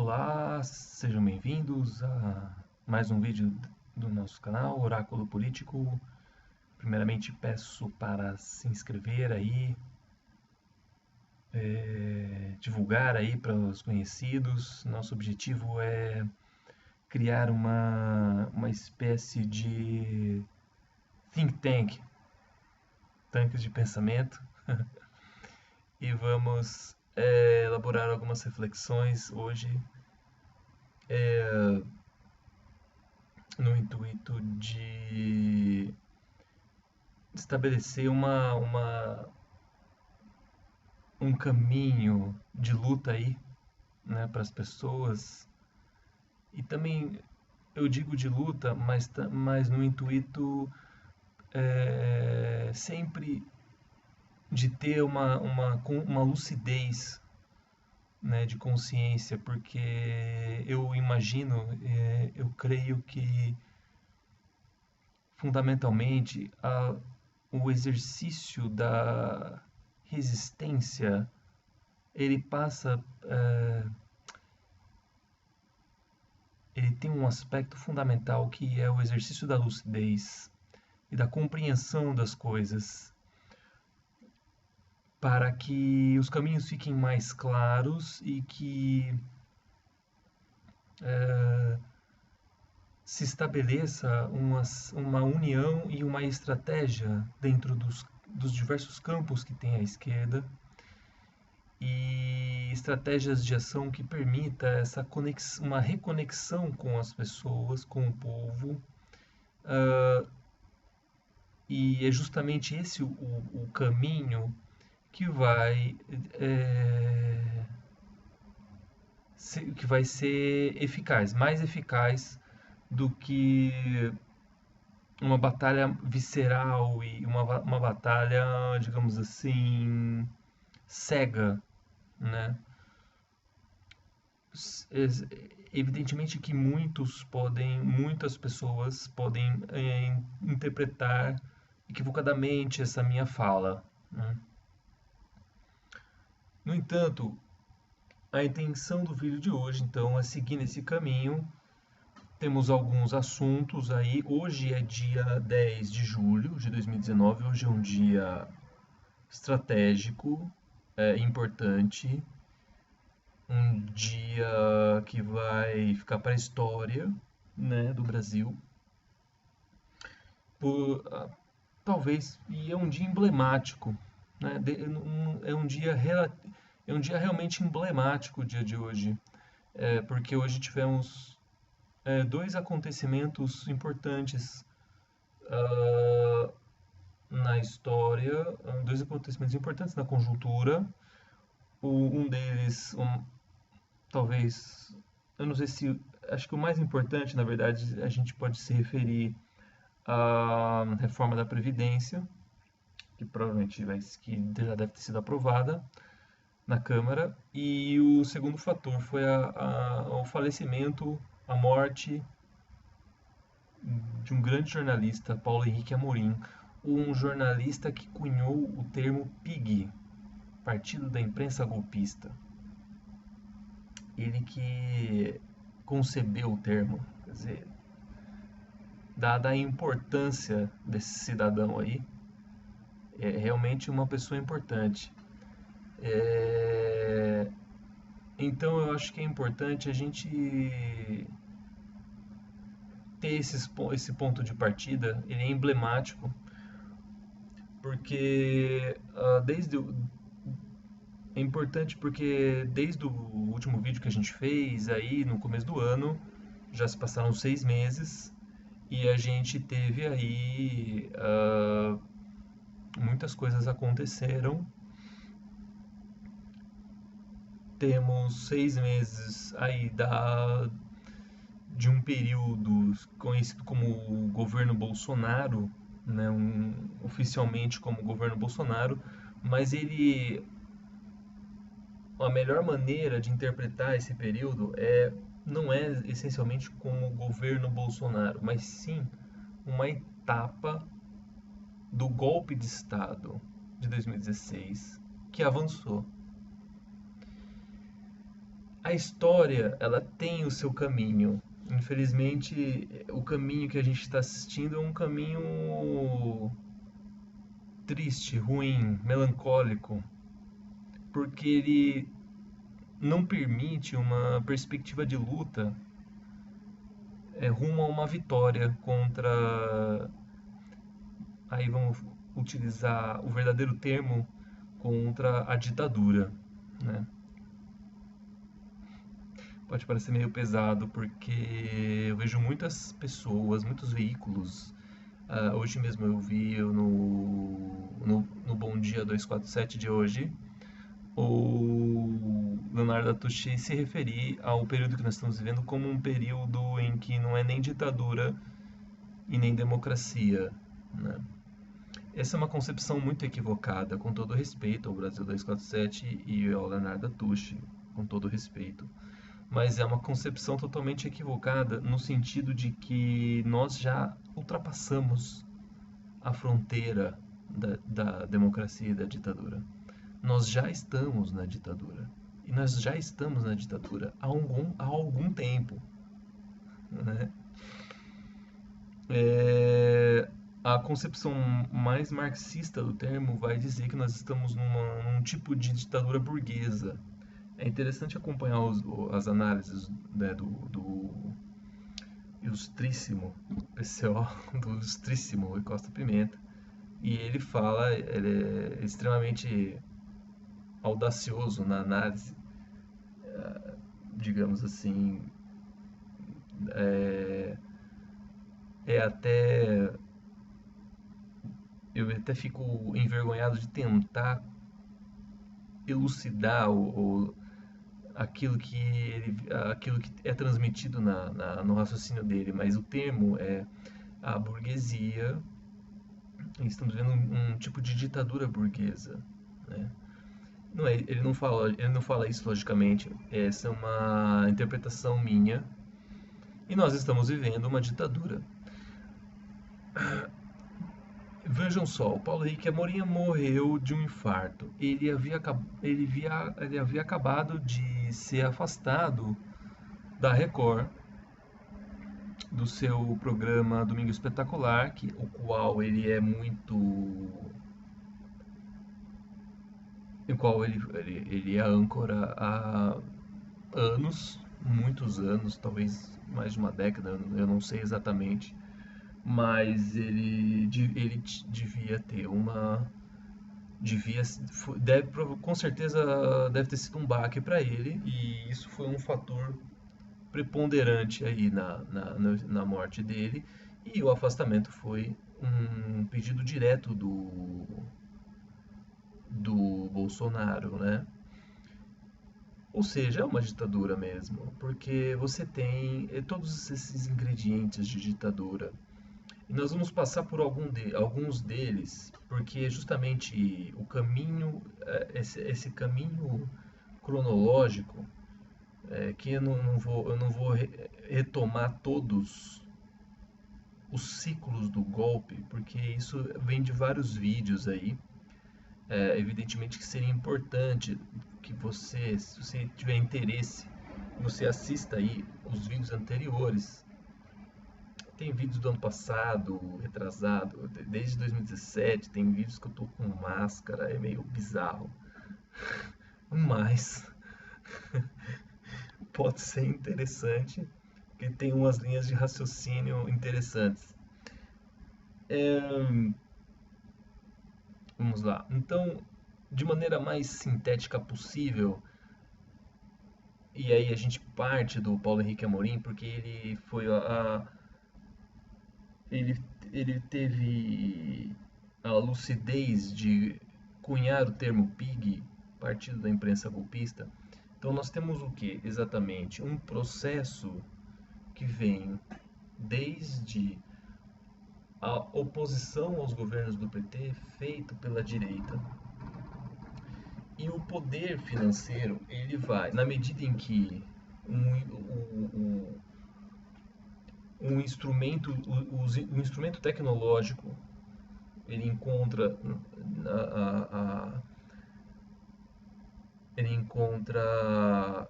Olá, sejam bem-vindos a mais um vídeo do nosso canal Oráculo Político. Primeiramente peço para se inscrever aí, divulgar aí para os conhecidos. Nosso objetivo é criar uma espécie de think tank, tanques de pensamento, e vamos elaborar algumas reflexões hoje no intuito de estabelecer um caminho de luta aí, né, para as pessoas. E também eu digo de luta, mas no intuito sempre de ter uma lucidez, né, de consciência, porque eu imagino, eu creio que fundamentalmente o exercício da resistência ele passa, ele tem um aspecto fundamental que é o exercício da lucidez e da compreensão das coisas, para que os caminhos fiquem mais claros e que se estabeleça uma união e uma estratégia dentro dos diversos campos que tem a esquerda, e estratégias de ação que permita uma reconexão com as pessoas, com o povo. E é justamente esse o caminho que que vai ser eficaz, mais eficaz do que uma batalha visceral e uma batalha, digamos assim, cega, né? Evidentemente que muitas pessoas podem interpretar equivocadamente essa minha fala, né? No entanto, a intenção do vídeo de hoje, então, é seguir nesse caminho. Temos alguns assuntos aí. Hoje é dia 10 de julho de 2019. Hoje é um dia estratégico, importante. Um dia que vai ficar para a história, né, do Brasil. Por, talvez, e é um dia emblemático, né? É um dia realmente emblemático o dia de hoje. Porque hoje tivemos dois acontecimentos importantes na história, dois acontecimentos importantes na conjuntura. Um deles, talvez, eu não sei se, acho que o mais importante, na verdade, a gente pode se referir à reforma da Previdência, que provavelmente que já deve ter sido aprovada na Câmara. E o segundo fator foi o falecimento, a morte de um grande jornalista, Paulo Henrique Amorim, um jornalista que cunhou o termo PIG, Partido da Imprensa Golpista. Ele que concebeu o termo, quer dizer, dada a importância desse cidadão aí, é realmente uma pessoa importante. Então eu acho que é importante a gente ter esse ponto de partida. Ele é emblemático, porque é importante porque desde o último vídeo que a gente fez aí no começo do ano, já se passaram 6 meses e a gente teve aí muitas coisas aconteceram. Temos 6 meses aí de um período conhecido como governo Bolsonaro, né, oficialmente como governo Bolsonaro, mas a melhor maneira de interpretar esse período não é essencialmente como o governo Bolsonaro, mas sim uma etapa do golpe de Estado de 2016 que avançou. a história, ela tem o seu caminho. Infelizmente, o caminho que a gente está assistindo é um caminho triste, ruim, melancólico, porque ele não permite uma perspectiva de luta rumo a uma vitória contra. Aí vamos utilizar o verdadeiro termo, contra a ditadura, né? Pode parecer meio pesado, porque eu vejo muitas pessoas, muitos veículos. Hoje mesmo eu vi no Bom Dia 247 de hoje, o Leonardo Atushi se referir ao período que nós estamos vivendo como um período em que não é nem ditadura e nem democracia, né? Essa é uma concepção muito equivocada, com todo respeito ao Brasil 247 e ao Leonardo Atushi, com todo respeito. Mas é uma concepção totalmente equivocada no sentido de que nós já ultrapassamos a fronteira da democracia e da ditadura. Nós já estamos na ditadura. E nós já estamos na ditadura há algum tempo, né? A concepção mais marxista do termo vai dizer que nós estamos num tipo de ditadura burguesa. É interessante acompanhar as análises, né, do ilustríssimo PCO, do ilustríssimo Rui Costa Pimenta, e ele é extremamente audacioso na análise, digamos assim, é, é até eu até fico envergonhado de tentar elucidar aquilo que é transmitido no raciocínio dele, mas o termo é a burguesia, e estamos vendo um tipo de ditadura burguesa, né? Não é, ele não fala isso logicamente, essa é uma interpretação minha, e nós estamos vivendo uma ditadura. Vejam só, o Paulo Henrique Amorim morreu de um infarto. Ele havia acabado de ser afastado da Record, do seu programa Domingo Espetacular, o qual ele é muito. Em qual ele é âncora há anos, muitos anos, talvez mais de uma década, eu não sei exatamente, mas ele devia ter uma. Devia, com certeza deve ter sido um baque para ele, e isso foi um fator preponderante aí na morte dele, e o afastamento foi um pedido direto do Bolsonaro, né? Ou seja, é uma ditadura mesmo, porque você tem todos esses ingredientes de ditadura. E nós vamos passar por alguns deles, porque justamente o caminho, esse caminho cronológico, que eu não vou retomar todos os ciclos do golpe, porque isso vem de vários vídeos aí. Evidentemente que seria importante que você, se você tiver interesse, você assista aí os vídeos anteriores. Tem vídeos do ano passado, retrasado, desde 2017, tem vídeos que eu tô com máscara, é meio bizarro. Mas pode ser interessante, porque tem umas linhas de raciocínio interessantes. Vamos lá. Então, de maneira mais sintética possível, e aí a gente parte do Paulo Henrique Amorim, porque ele foi ele, ele teve a lucidez de cunhar o termo PIG, Partido da Imprensa Golpista. Então nós temos o que exatamente? Um processo que vem desde a oposição aos governos do PT feito pela direita. E o poder financeiro, ele vai, na medida em que um instrumento, o instrumento tecnológico, ele encontra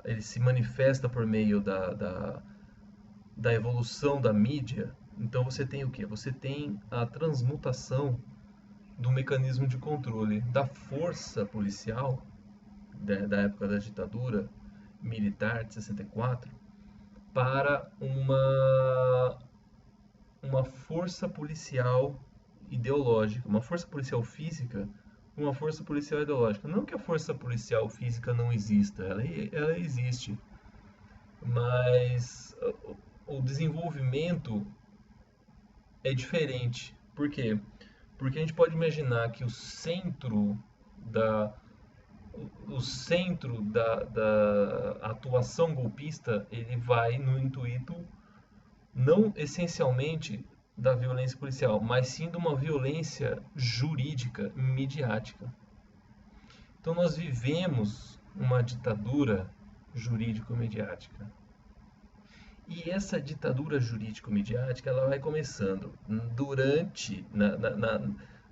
ele se manifesta por meio da evolução da mídia. Então você tem o quê? Você tem a transmutação do mecanismo de controle da força policial da época da ditadura militar de 64 para uma força policial ideológica, uma força policial física, uma força policial ideológica. Não que a força policial física não exista, ela existe, mas o desenvolvimento é diferente. Por quê? Porque a gente pode imaginar que da, o centro da atuação golpista ele vai no intuito não essencialmente da violência policial, mas sim de uma violência jurídica, midiática. Então nós vivemos uma ditadura jurídico-midiática. E essa ditadura jurídico-midiática ela vai começando durante,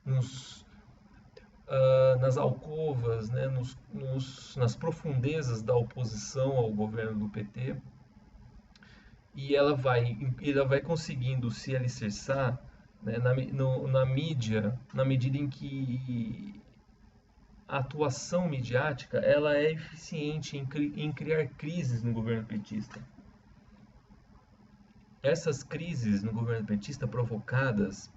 nos, nas alcovas, né, nas profundezas da oposição ao governo do PT, e ela vai conseguindo se alicerçar, né, na mídia, na medida em que a atuação midiática ela é eficiente em criar crises no governo petista. Essas crises no governo petista provocadas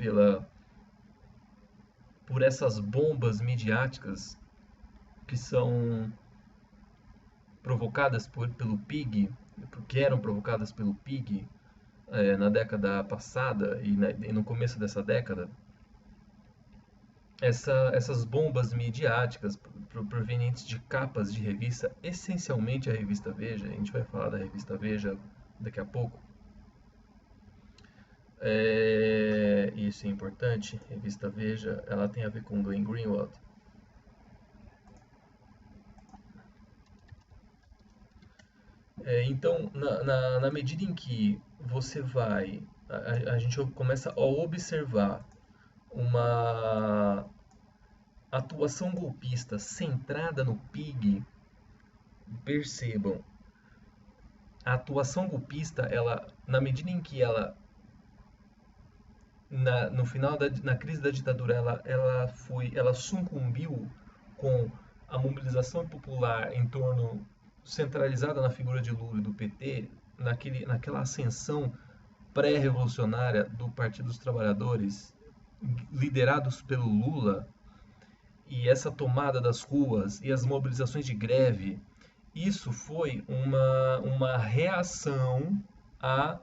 por essas bombas midiáticas que são provocadas pelo PIG, que eram provocadas pelo PIG na década passada e no começo dessa década, essas bombas midiáticas provenientes de capas de revista, essencialmente a revista Veja, a gente vai falar da revista Veja daqui a pouco. Isso é importante, a revista Veja, ela tem a ver com Glenn Greenwald. Então, na medida em que a gente começa a observar uma atuação golpista centrada no PIG, percebam, a atuação golpista, na medida em que ela, no final na crise da ditadura, ela sucumbiu com a mobilização popular em torno centralizada na figura de Lula e do PT, naquela ascensão pré-revolucionária do Partido dos Trabalhadores, liderados pelo Lula, e essa tomada das ruas e as mobilizações de greve, isso foi uma reação à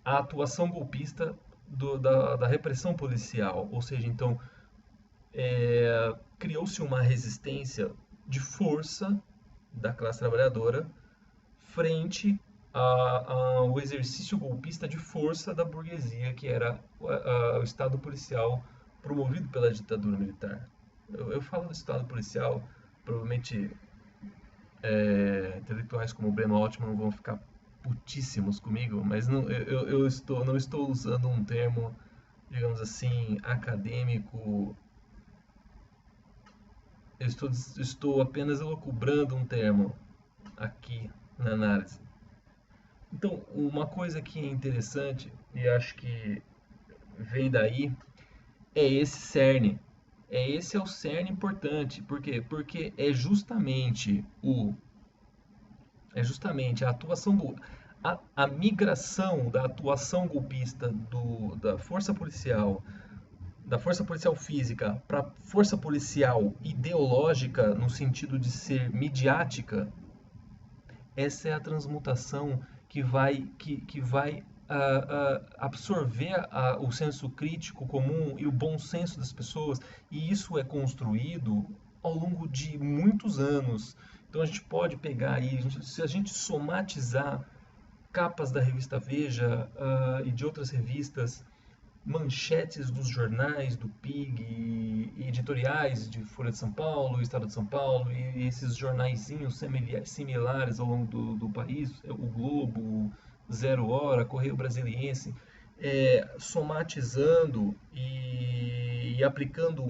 atuação golpista da repressão policial. Ou seja, então, criou-se uma resistência de força da classe trabalhadora frente ao exercício golpista de força da burguesia, que era o Estado policial promovido pela ditadura militar. Eu falo do Estado policial, provavelmente intelectuais como o Breno Altman vão ficar putíssimos comigo, mas eu não estou usando um termo, digamos assim, acadêmico. Eu estou apenas elucubrando um termo aqui na análise. Então, uma coisa que é interessante, e acho que vem daí, é esse cerne. Esse é o cerne importante. Por quê? Porque é justamente a atuação, a migração da atuação golpista da força policial física para força policial ideológica, no sentido de ser midiática. Essa é a transmutação que vai absorver o senso crítico comum e o bom senso das pessoas, e isso é construído ao longo de muitos anos. Então a gente pode pegar aí, se a gente somatizar capas da revista Veja e de outras revistas, manchetes dos jornais do PIG, editoriais de Folha de São Paulo, Estado de São Paulo, e esses jornaizinhos similares ao longo do país, o Globo, Zero Hora, Correio Brasiliense, somatizando e aplicando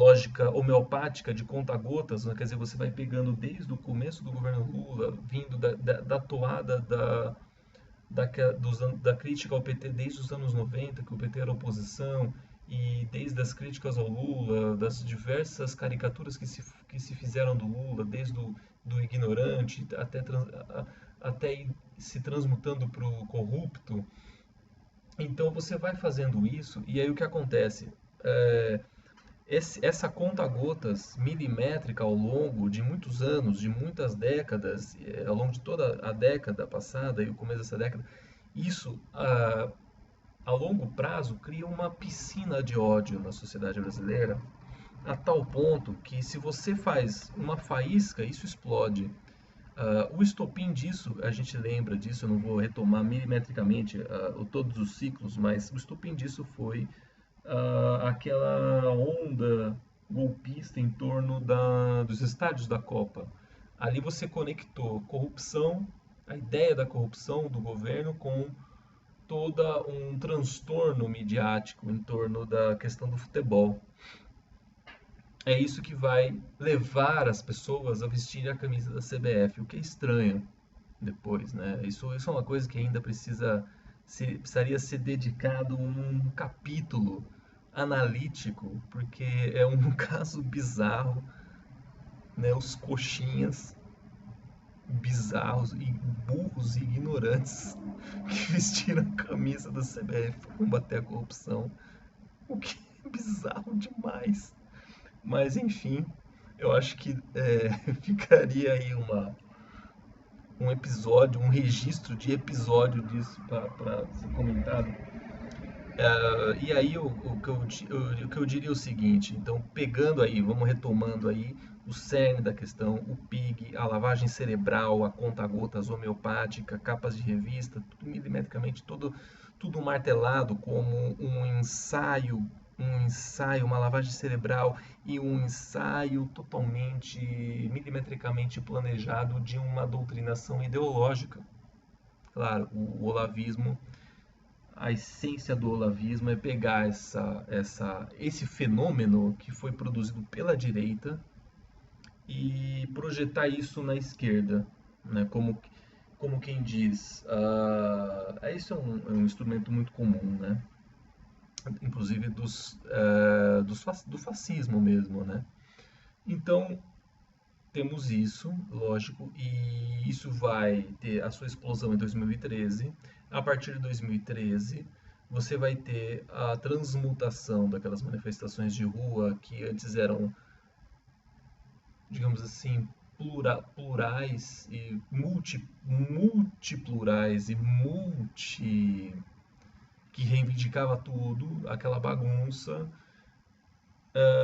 lógica homeopática de conta-gotas, né? Quer dizer, você vai pegando desde o começo do governo Lula, vindo da toada da crítica ao PT desde os anos 90, que o PT era oposição, e desde as críticas ao Lula, das diversas caricaturas que se fizeram do Lula, desde do ignorante até ir se transmutando para o corrupto. Então você vai fazendo isso, e aí o que acontece? Essa conta-gotas milimétrica ao longo de muitos anos, de muitas décadas, ao longo de toda a década passada e o começo dessa década, isso a longo prazo cria uma piscina de ódio na sociedade brasileira, a tal ponto que se você faz uma faísca, isso explode. O estopim disso, a gente lembra disso, eu não vou retomar milimetricamente todos os ciclos, mas o estopim disso foi aquela onda golpista em torno dos estádios da Copa. Ali você conectou corrupção, a ideia da corrupção do governo com todo um transtorno midiático em torno da questão do futebol. É isso que vai levar as pessoas a vestirem a camisa da CBF, o que é estranho depois, né? Isso é uma coisa que ainda precisaria ser dedicado um capítulo analítico, porque é um caso bizarro, né? Os coxinhas bizarros e burros e ignorantes que vestiram a camisa da CBF para combater a corrupção, o que é bizarro demais. Mas enfim, eu acho que ficaria aí um episódio, um registro de episódio disso para ser comentado. E aí o que eu diria é o seguinte, então pegando aí, vamos retomando aí o cerne da questão, o PIG, a lavagem cerebral, a conta-gotas homeopática, capas de revista, tudo milimetricamente, tudo martelado como um ensaio, uma lavagem cerebral e um ensaio totalmente milimetricamente planejado de uma doutrinação ideológica. Claro, o olavismo, a essência do olavismo é pegar esse fenômeno que foi produzido pela direita e projetar isso na esquerda, né? Como quem diz, isso é um instrumento muito comum, né? Inclusive do fascismo mesmo, né? Então, temos isso, lógico, e isso vai ter a sua explosão em 2013. A partir de 2013, você vai ter a transmutação daquelas manifestações de rua que antes eram, digamos assim, plurais e multiplurais e que reivindicava tudo, aquela bagunça.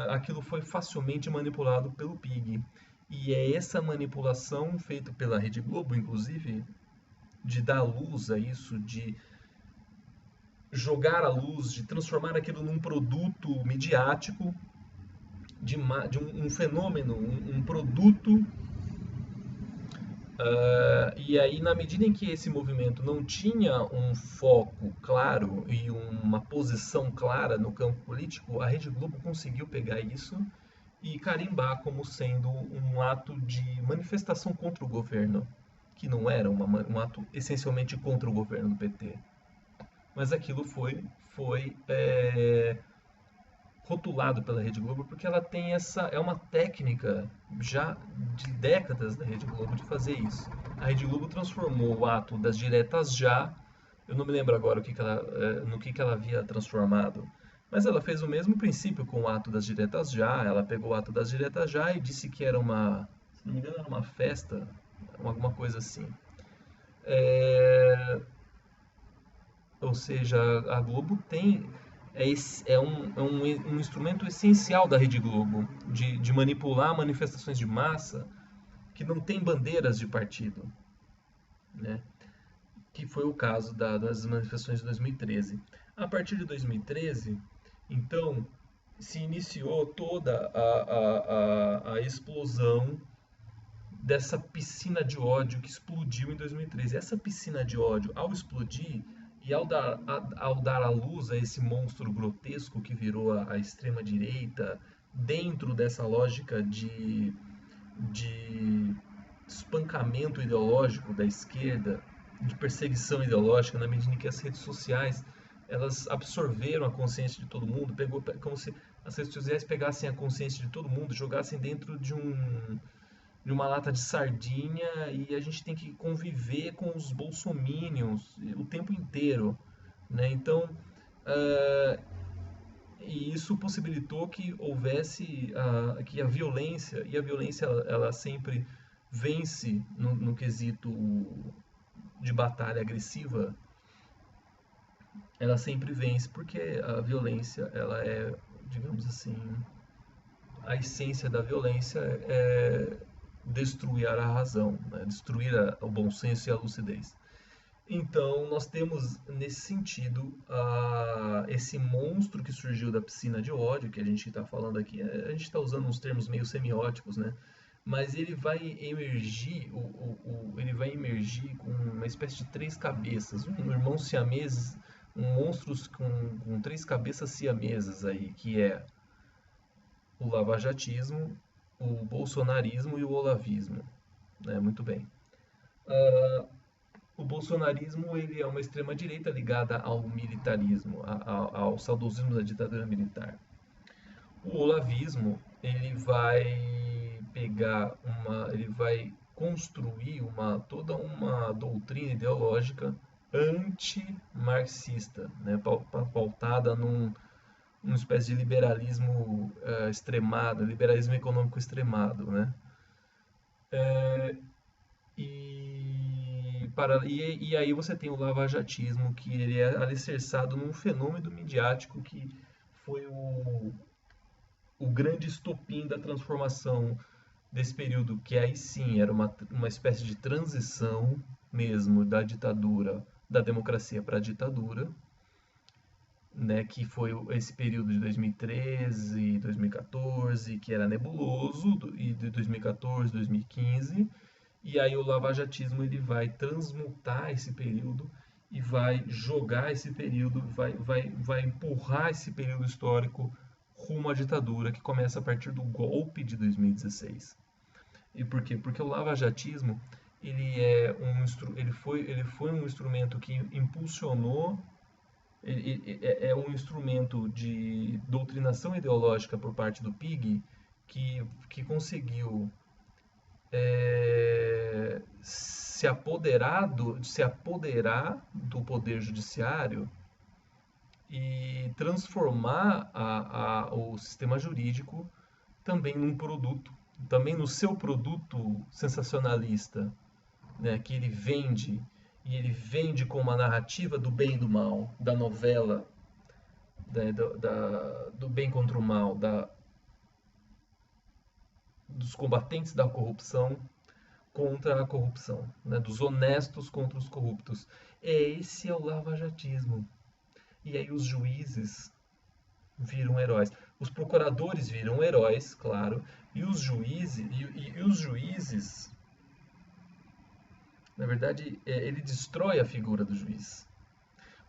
Aquilo foi facilmente manipulado pelo PIG. E é essa manipulação feita pela Rede Globo, inclusive, de dar luz a isso, de jogar a luz, de transformar aquilo num produto midiático, de um fenômeno, um produto. E aí, na medida em que esse movimento não tinha um foco claro e uma posição clara no campo político, a Rede Globo conseguiu pegar isso e carimbar como sendo um ato de manifestação contra o governo, que não era um ato essencialmente contra o governo do PT. Mas aquilo foi rotulado pela Rede Globo porque ela tem é uma técnica já de décadas da Rede Globo de fazer isso. A Rede Globo transformou o ato das diretas já, eu não me lembro agora no que ela havia transformado, mas ela fez o mesmo princípio com o ato das diretas já. Ela pegou o ato das diretas já e disse que era se não me engano, era uma festa, alguma coisa assim. Ou seja, a Globo um instrumento essencial da Rede Globo de manipular manifestações de massa que não tem bandeiras de partido, né? Que foi o caso das manifestações de 2013. A partir de 2013, então, se iniciou toda a explosão dessa piscina de ódio que explodiu em 2013. Essa piscina de ódio, ao explodir e ao dar à luz a esse monstro grotesco que virou a extrema-direita, dentro dessa lógica de espancamento ideológico da esquerda, de perseguição ideológica, na medida em que as redes sociais elas absorveram a consciência de todo mundo, como se as redes sociais pegassem a consciência de todo mundo, jogassem dentro de uma lata de sardinha, e a gente tem que conviver com os bolsominions o tempo inteiro, né? Então, uh, e isso possibilitou que houvesse que a violência, e a violência ela sempre vence no quesito de batalha agressiva, ela sempre vence porque a violência ela é, digamos assim, a essência da violência é destruir a razão, né? Destruir o bom senso e a lucidez. Então, nós temos, nesse sentido, esse monstro que surgiu da piscina de ódio, que a gente está falando aqui. A gente está usando uns termos meio semióticos, né? Mas ele vai emergir, ele vai emergir com uma espécie de três cabeças, um irmão siamês, um monstro com três cabeças siamesas aí, que é o lavajatismo, o bolsonarismo e o olavismo, né? Muito bem. O bolsonarismo ele é uma extrema-direita ligada ao militarismo, ao saudosismo da ditadura militar. O olavismo ele ele vai construir toda uma doutrina ideológica anti-marxista, né, pautada numa espécie de liberalismo extremado, liberalismo econômico extremado, né? E aí você tem o lavajatismo, que ele é alicerçado num fenômeno midiático que foi o grande estopim da transformação desse período, que aí sim era uma espécie de transição mesmo da ditadura, da democracia para a ditadura, né, que foi esse período de 2013 e 2014, que era nebuloso, e de 2014, 2015. E aí o lavajatismo ele vai transmutar esse período e vai jogar esse período, vai empurrar esse período histórico rumo à ditadura, que começa a partir do golpe de 2016. E por quê? Porque o lavajatismo ele foi um instrumento que impulsionou, é um instrumento de doutrinação ideológica por parte do PIG que conseguiu se apoderar do poder judiciário e transformar o sistema jurídico também num produto, também no seu produto sensacionalista, né, que ele vende, e ele vende com uma narrativa do bem e do mal, da novela, né, do bem contra o mal, dos combatentes da corrupção contra a corrupção, né? Dos honestos contra os corruptos. Esse é o lavajatismo. E aí os juízes viram heróis. Os procuradores viram heróis, claro, e os juízes, na verdade, ele destrói a figura do juiz.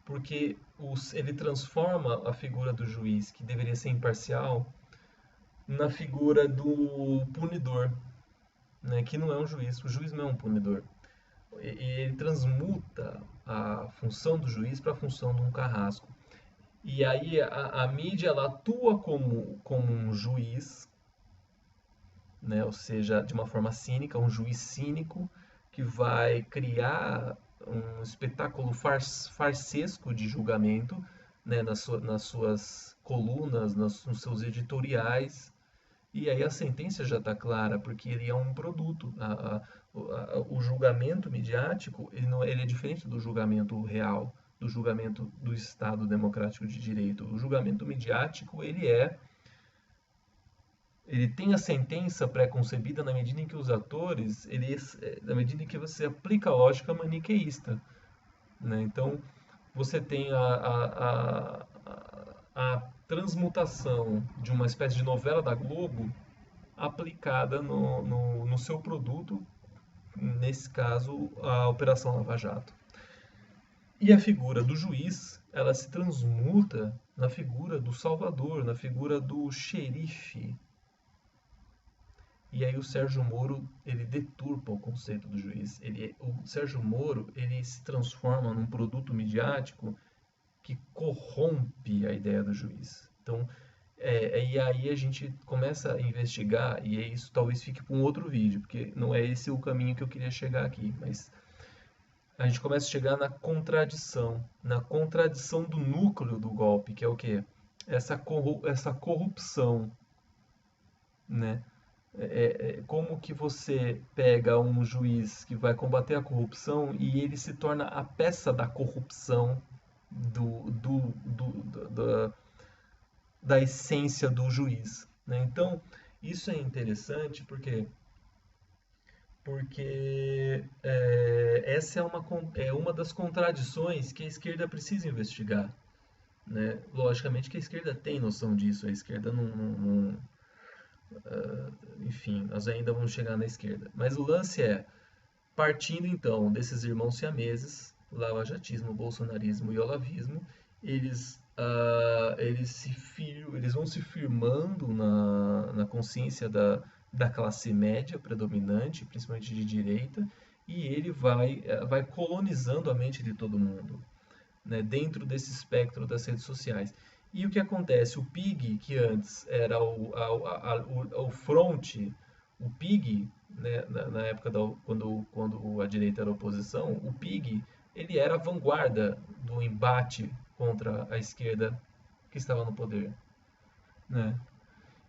Porque ele transforma a figura do juiz, que deveria ser imparcial, na figura do punidor, né, que não é um juiz. O juiz não é um punidor. E ele transmuta a função do juiz para a função de um carrasco. E aí a mídia ela atua como um juiz, né, ou seja, de uma forma cínica, um juiz cínico que vai criar um espetáculo farsesco de julgamento, né, nas suas colunas, nos seus editoriais. E aí a sentença já está clara, porque ele é um produto. O julgamento midiático ele é diferente do julgamento real, do julgamento do Estado democrático de direito. O julgamento midiático ele tem a sentença pré-concebida na medida em que os atores, na medida em que você aplica a lógica maniqueísta, né? Então você tem a transmutação de uma espécie de novela da Globo aplicada no seu produto, nesse caso, a Operação Lava Jato. E a figura do juiz, ela se transmuta na figura do salvador, na figura do xerife. E aí o Sérgio Moro, ele deturpa o conceito do juiz. O Sérgio Moro, ele se transforma num produto midiático que corrompe a ideia do juiz. Então, e aí a gente começa a investigar, e isso talvez fique para um outro vídeo, porque não é esse o caminho que eu queria chegar aqui, mas a gente começa a chegar na contradição do núcleo do golpe, que é o quê? Essa corrupção, né? Como que você pega um juiz que vai combater a corrupção e ele se torna a peça da corrupção da, da essência do juiz, né? Então, isso é interessante porque essa é uma das contradições que a esquerda precisa investigar, né? Logicamente que a esquerda tem noção disso, a esquerda enfim, nós ainda vamos chegar na esquerda. Mas o lance é, partindo então desses irmãos siameses, lavajatismo, bolsonarismo e olavismo, eles vão se firmando na consciência da classe média predominante, principalmente de direita, e ele vai colonizando a mente de todo mundo, né, dentro desse espectro das redes sociais. E o que acontece? O PIG, que antes era o front, o PIG, né, na época quando a direita era oposição, o PIG ele era a vanguarda do embate contra a esquerda que estava no poder, né?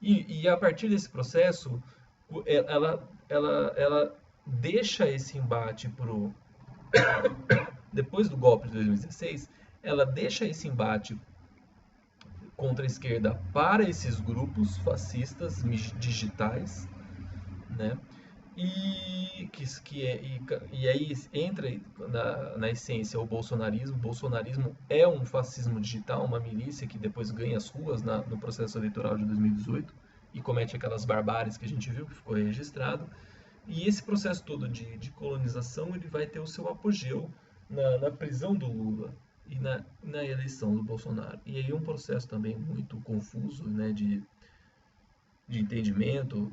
E a partir desse processo, ela deixa esse embate depois do golpe de 2016, ela deixa esse embate contra a esquerda para esses grupos fascistas digitais, né? E aí entra na essência o bolsonarismo. O bolsonarismo é um fascismo digital, uma milícia que depois ganha as ruas no processo eleitoral de 2018 e comete aquelas barbáries que a gente viu, que ficou registrado. E esse processo todo de colonização ele vai ter o seu apogeu na prisão do Lula e na eleição do Bolsonaro. E aí um processo também muito confuso, né, de entendimento,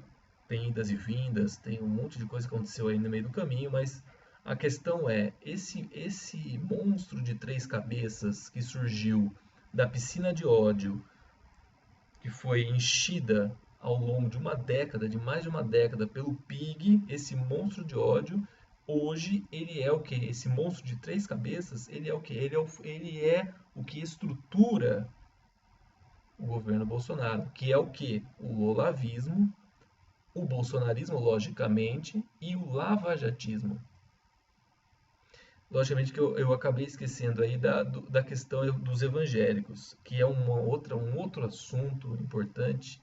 tem idas e vindas, tem um monte de coisa que aconteceu aí no meio do caminho, mas a questão é, esse monstro de três cabeças que surgiu da piscina de ódio, que foi enchida ao longo de uma década, de mais de uma década, pelo PIG, esse monstro de ódio, hoje ele é o que? Esse monstro de três cabeças, ele é o que? Ele é o que estrutura o governo Bolsonaro, que é o que? O olavismo, o bolsonarismo, logicamente, e o lavajatismo. Logicamente que eu acabei esquecendo aí da questão dos evangélicos, que é um outro assunto importante,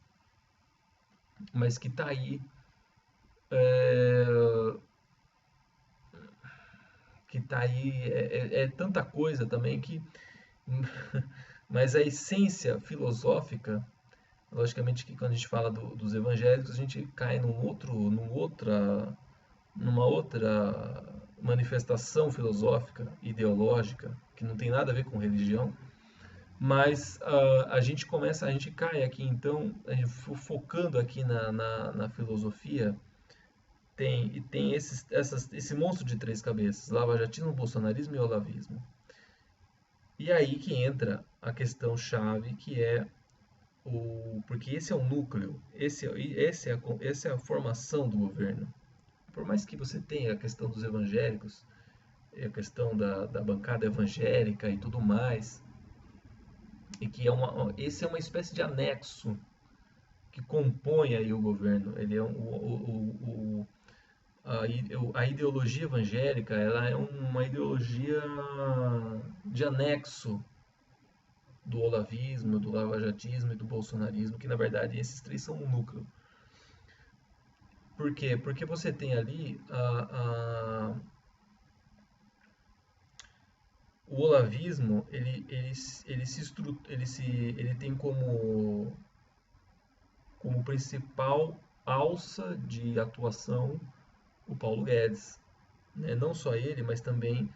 mas que está aí, é, é tanta coisa também que, mas a essência filosófica, logicamente que quando a gente fala dos evangélicos, a gente cai numa outra manifestação filosófica, ideológica, que não tem nada a ver com religião, mas a gente cai aqui então, focando aqui na filosofia, tem esse monstro de três cabeças, lavajatismo, bolsonarismo e olavismo. E aí que entra a questão chave, que é porque esse é o núcleo, essa é a formação do governo. Por mais que você tenha a questão dos evangélicos, a questão da bancada evangélica e tudo mais, e que esse é uma espécie de anexo que compõe aí o governo. Ele é a ideologia evangélica, ela é uma ideologia de anexo do olavismo, do lavajatismo e do bolsonarismo, que na verdade esses três são um núcleo. Por quê? Porque você tem ali o olavismo, ele tem como principal alça de atuação o Paulo Guedes, né? Não só ele, mas também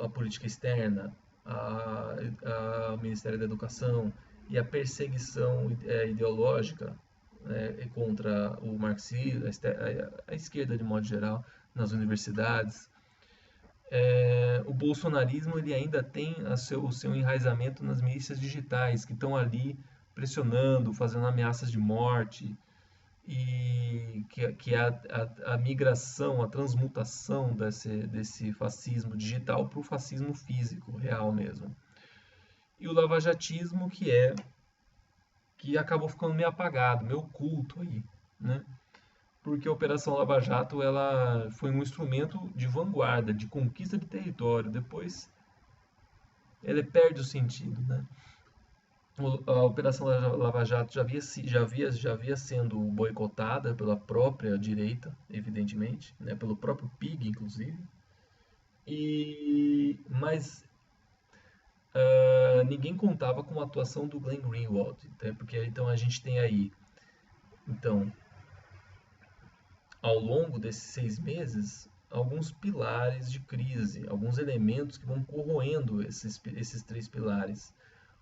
a política externa, a Ministério da Educação e a perseguição ideológica, né, contra o marxismo, a esquerda de modo geral, nas universidades. O bolsonarismo ele ainda tem o seu enraizamento nas milícias digitais, que estão ali pressionando, fazendo ameaças de morte, e que é a migração, a transmutação desse fascismo digital para o fascismo físico, real mesmo. E o lavajatismo, que acabou ficando meio apagado, meio oculto aí, né? Porque a Operação Lava Jato ela foi um instrumento de vanguarda, de conquista de território. Depois ele perde o sentido, né? A Operação Lava Jato já havia sendo boicotada pela própria direita, evidentemente, né? Pelo próprio PIG, inclusive. Mas ninguém contava com a atuação do Glenn Greenwald, né? Porque então a gente tem aí, então, ao longo desses 6 meses, alguns pilares de crise, alguns elementos que vão corroendo esses 3 pilares.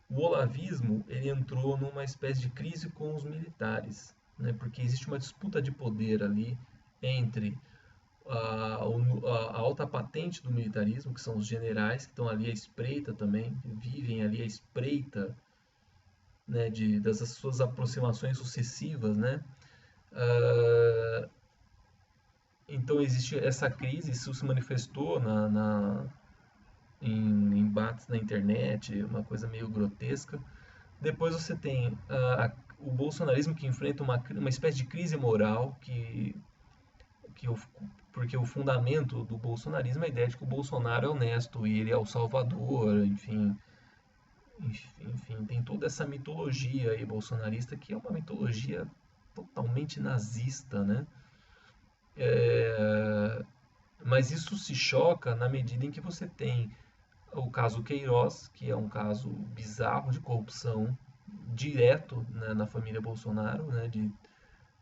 O olavismo ele entrou numa espécie de crise com os militares, né? Porque existe uma disputa de poder ali entre a alta patente do militarismo, que são os generais, que estão ali à espreita também, vivem ali à espreita, né, das suas aproximações sucessivas, né? Então existe essa crise, isso se manifestou em embates na internet, uma coisa meio grotesca. Depois você tem o bolsonarismo que enfrenta uma espécie de crise moral, porque o fundamento do bolsonarismo é a ideia de que o Bolsonaro é honesto e ele é o salvador, enfim, tem toda essa mitologia aí bolsonarista que é uma mitologia totalmente nazista, né? Mas isso se choca na medida em que você tem o caso Queiroz, que é um caso bizarro de corrupção direto, né, na família Bolsonaro, né, de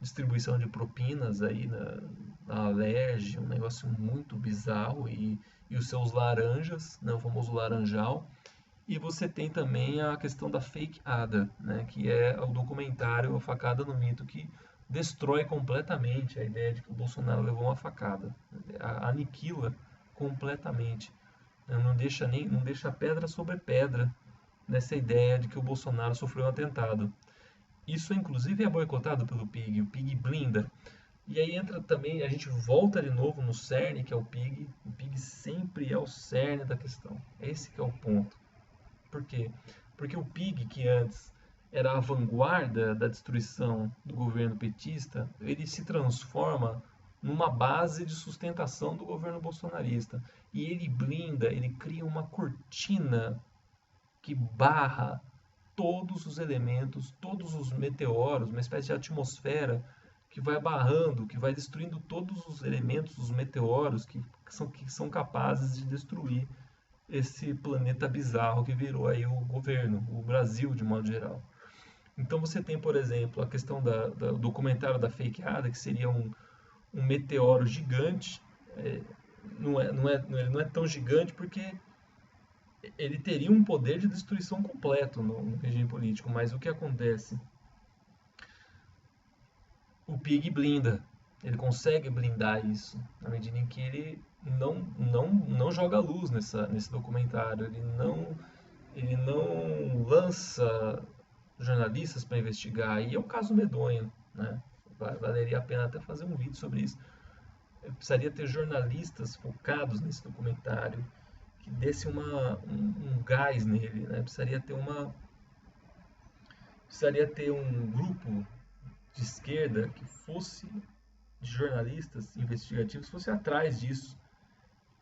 distribuição de propinas aí na Alerj, um negócio muito bizarro, e os seus laranjas, né, o famoso laranjal. E você tem também a questão da fake Ada, né, que é o documentário A Facada no Mito, que destrói completamente a ideia de que o Bolsonaro levou uma facada, aniquila completamente, né, não deixa pedra sobre pedra nessa ideia de que o Bolsonaro sofreu um atentado. Isso, inclusive, é boicotado pelo PIG, o PIG blinda. E aí entra também, a gente volta de novo no cerne, que é o PIG. O PIG sempre é o cerne da questão. Esse que é o ponto. Por quê? Porque o PIG, que antes era a vanguarda da destruição do governo petista, ele se transforma numa base de sustentação do governo bolsonarista. E ele blinda, ele cria uma cortina que barra todos os elementos, todos os meteoros, uma espécie de atmosfera que vai barrando, que vai destruindo todos os elementos, os meteoros que são capazes de destruir esse planeta bizarro que virou aí o governo, o Brasil de modo geral. Então você tem, por exemplo, a questão do documentário da Fake Ada, que seria um meteoro gigante. Ele não é tão gigante porque ele teria um poder de destruição completo no regime político, mas o que acontece? O Pig blinda, ele consegue blindar isso, na medida em que ele não joga luz nesse documentário, ele não lança jornalistas para investigar, e é um caso medonho, né? Valeria a pena até fazer um vídeo sobre isso. Eu precisaria ter jornalistas focados nesse documentário, que desse um gás nele, né? Precisaria ter um grupo de esquerda que fosse de jornalistas investigativos, fosse atrás disso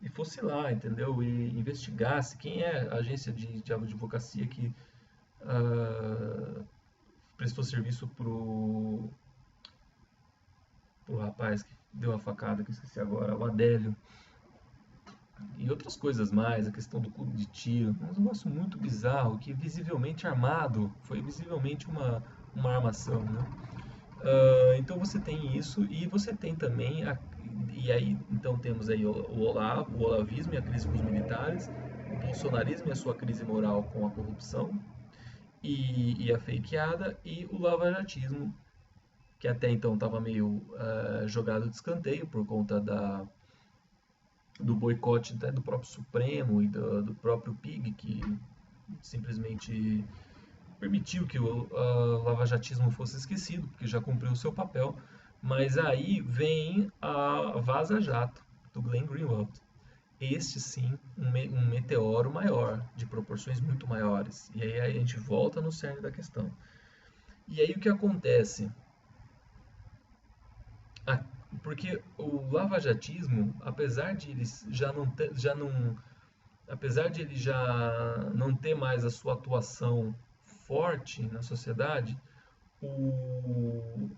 e fosse lá, entendeu? E investigasse quem é a agência de advocacia que prestou serviço pro rapaz que deu a facada, que eu esqueci agora, o Adélio. E outras coisas mais, a questão do clube de tiro, um negócio muito bizarro, que visivelmente armado, foi visivelmente uma armação, né? Então você tem isso, e você tem também, e aí então temos aí o olavismo e a crise com os militares, o bolsonarismo e a sua crise moral com a corrupção e a fakeada, e o lavajatismo, que até então estava meio jogado de escanteio por conta do boicote até do próprio Supremo e do próprio PIG, que simplesmente permitiu que o lavajatismo fosse esquecido, porque já cumpriu o seu papel. Mas aí vem a Vaza Jato, do Glenn Greenwald. Este sim, um meteoro maior, de proporções muito maiores. E aí a gente volta no cerne da questão. E aí o que acontece? A- Porque o lavajatismo, apesar de ele já não ter mais a sua atuação forte na sociedade, o,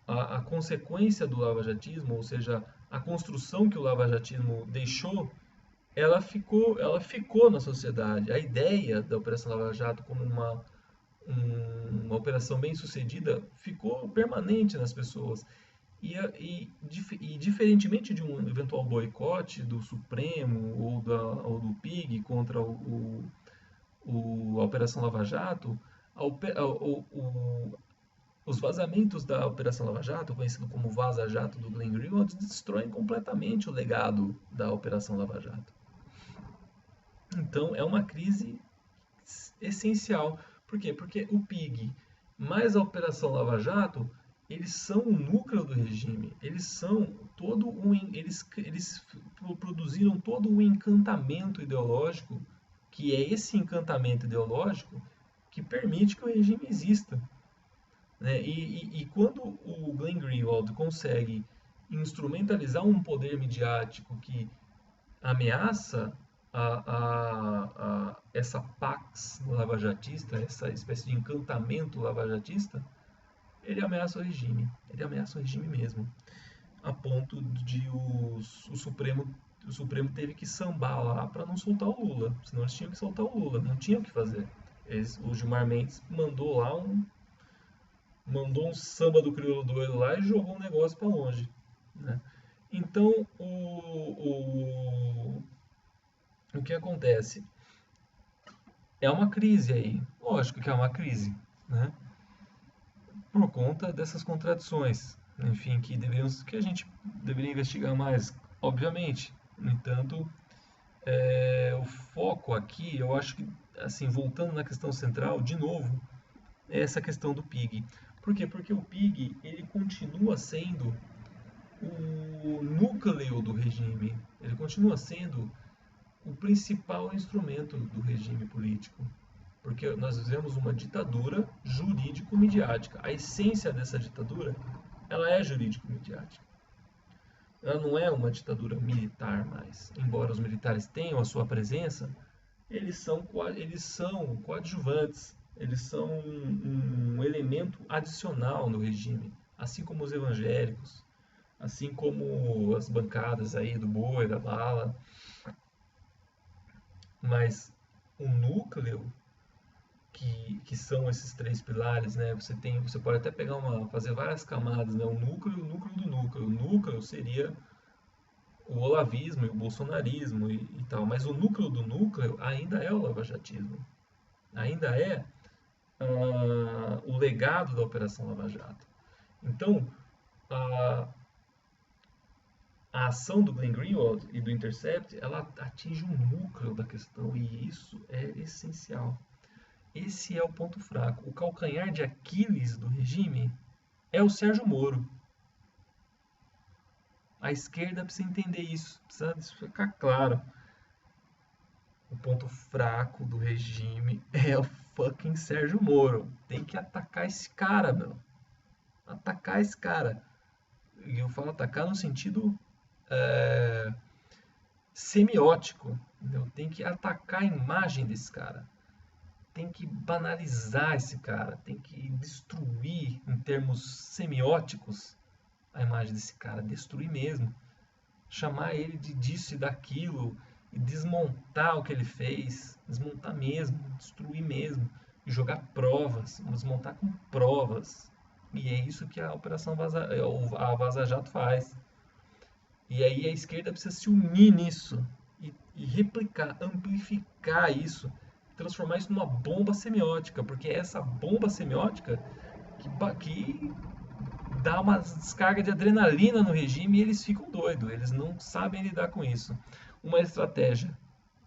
a consequência do lavajatismo, ou seja, a construção que o lavajatismo deixou, ela ficou na sociedade. A ideia da Operação Lava Jato como uma operação bem sucedida ficou permanente nas pessoas. E diferentemente de um eventual boicote do Supremo ou do PIG contra a Operação Lava Jato, a, os vazamentos da Operação Lava Jato, conhecido como Vaza Jato do Glenn Greenwald, destroem completamente o legado da Operação Lava Jato. Então é uma crise essencial. Por quê? Porque o PIG mais a Operação Lava Jato, eles são o núcleo do regime. Eles produziram todo um encantamento ideológico, que é esse encantamento ideológico que permite que o regime exista. Né? E quando o Glenn Greenwald consegue instrumentalizar um poder midiático que ameaça essa pax lavajatista, essa espécie de encantamento lavajatista, ele ameaça o regime. Ele ameaça o regime mesmo. A ponto de o Supremo teve que sambar lá para não soltar o Lula. Senão eles tinham que soltar o Lula. Não tinham o que fazer. O Gilmar Mendes mandou um samba do crioulo doido lá e jogou um negócio para longe. Né? Então, o que acontece? É uma crise aí. Lógico que é uma crise, né? Por conta dessas contradições, enfim, que a gente deveria investigar mais, obviamente. No entanto, o foco aqui, eu acho que, assim, voltando na questão central, de novo, é essa questão do PIG. Por quê? Porque o PIG, ele continua sendo o núcleo do regime, ele continua sendo o principal instrumento do regime político, porque nós vivemos uma ditadura jurídico-midiática. A essência dessa ditadura, ela é jurídico-midiática. Ela não é uma ditadura militar mais. Embora os militares tenham a sua presença, eles são coadjuvantes, eles são um elemento adicional no regime, assim como os evangélicos, assim como as bancadas aí do boi, da bala. Mas o núcleo que são esses três pilares, né? Você pode até fazer várias camadas, né? O núcleo do núcleo. O núcleo seria o olavismo e o bolsonarismo e tal, mas o núcleo do núcleo ainda é o lavajatismo. Ainda é o legado da Operação Lava Jato. Então, a, a ação do Glenn Greenwald e do Intercept, ela atinge o núcleo da questão e isso é essencial. Esse é o ponto fraco. O calcanhar de Aquiles do regime é o Sérgio Moro. A esquerda precisa entender isso, precisa ficar claro. O ponto fraco do regime é o fucking Sérgio Moro. Tem que atacar esse cara, meu. Atacar esse cara. E eu falo atacar no sentido semiótico. Entendeu? Tem que atacar a imagem desse cara. Tem que banalizar esse cara. Tem que destruir, em termos semióticos, a imagem desse cara. Destruir mesmo. Chamar ele de disso e daquilo. E desmontar o que ele fez. Desmontar mesmo. Destruir mesmo. E jogar provas. Desmontar com provas. E é isso que a Operação a Vaza Jato faz. E aí a esquerda precisa se unir nisso e replicar, amplificar isso, transformar isso numa bomba semiótica, porque é essa bomba semiótica que dá uma descarga de adrenalina no regime e eles ficam doidos, eles não sabem lidar com isso. Uma estratégia.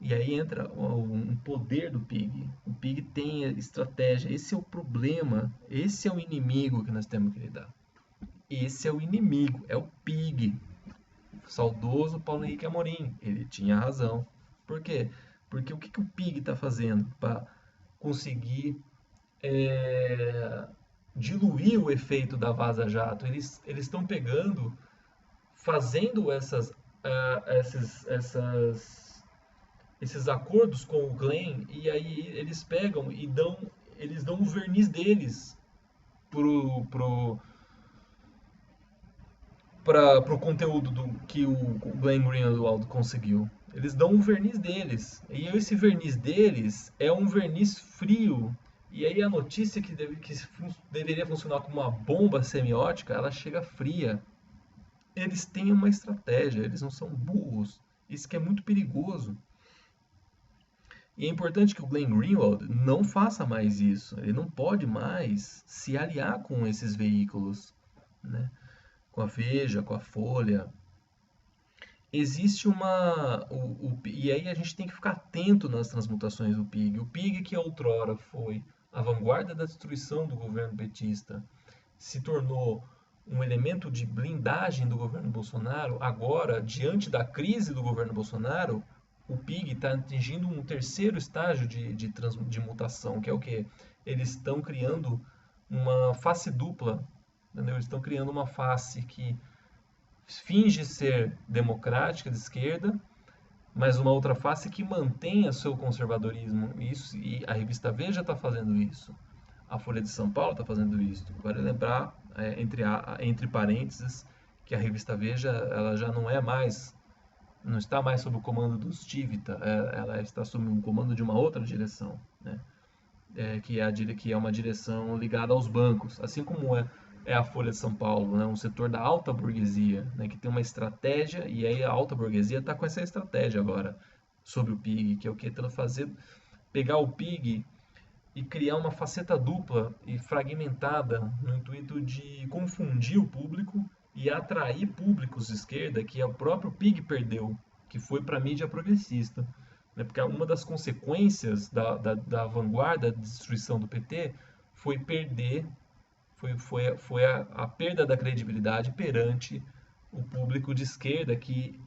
E aí entra um poder do PIG. O PIG tem estratégia. Esse é o problema. Esse é o inimigo que nós temos que lidar. Esse é o inimigo. É o PIG. O saudoso Paulo Henrique Amorim. Ele tinha razão. Por quê? Porque o que o PIG está fazendo para conseguir diluir o efeito da Vaza Jato? Eles estão pegando, fazendo esses acordos com o Glenn, e aí eles pegam e eles dão o verniz deles pro conteúdo que o Glenn Greenwald conseguiu. Eles dão um verniz deles. E esse verniz deles é um verniz frio. E aí a notícia que deveria funcionar como uma bomba semiótica, ela chega fria. Eles têm uma estratégia, eles não são burros. Isso que é muito perigoso. E é importante que o Glenn Greenwald não faça mais isso. Ele não pode mais se aliar com esses veículos, né? Com a Veja, com a Folha. Existe e aí a gente tem que ficar atento nas transmutações do PIG. O PIG, que outrora foi a vanguarda da destruição do governo petista, se tornou um elemento de blindagem do governo Bolsonaro. Agora, diante da crise do governo Bolsonaro, o PIG está atingindo um terceiro estágio de mutação, que é o quê? Eles estão criando uma face dupla, entendeu? Eles estão criando uma face que finge ser democrática de esquerda, mas uma outra face que mantenha seu conservadorismo. E a revista Veja está fazendo isso. A Folha de São Paulo está fazendo isso. Vale lembrar, entre parênteses, que a revista Veja ela já não está mais sob o comando dos Tivita, ela está sob o comando de uma outra direção, né? Que é uma direção ligada aos bancos, assim como é a Folha de São Paulo, né? Um setor da alta burguesia, né? Que tem uma estratégia, e aí a alta burguesia está com essa estratégia agora sobre o PIG, que é o que? Pegar o PIG e criar uma faceta dupla e fragmentada no intuito de confundir o público e atrair públicos de esquerda que o próprio PIG perdeu, que foi para a mídia progressista. Né? Porque uma das consequências da vanguarda de destruição do PT foi perder, foi a perda da credibilidade perante o público de esquerda que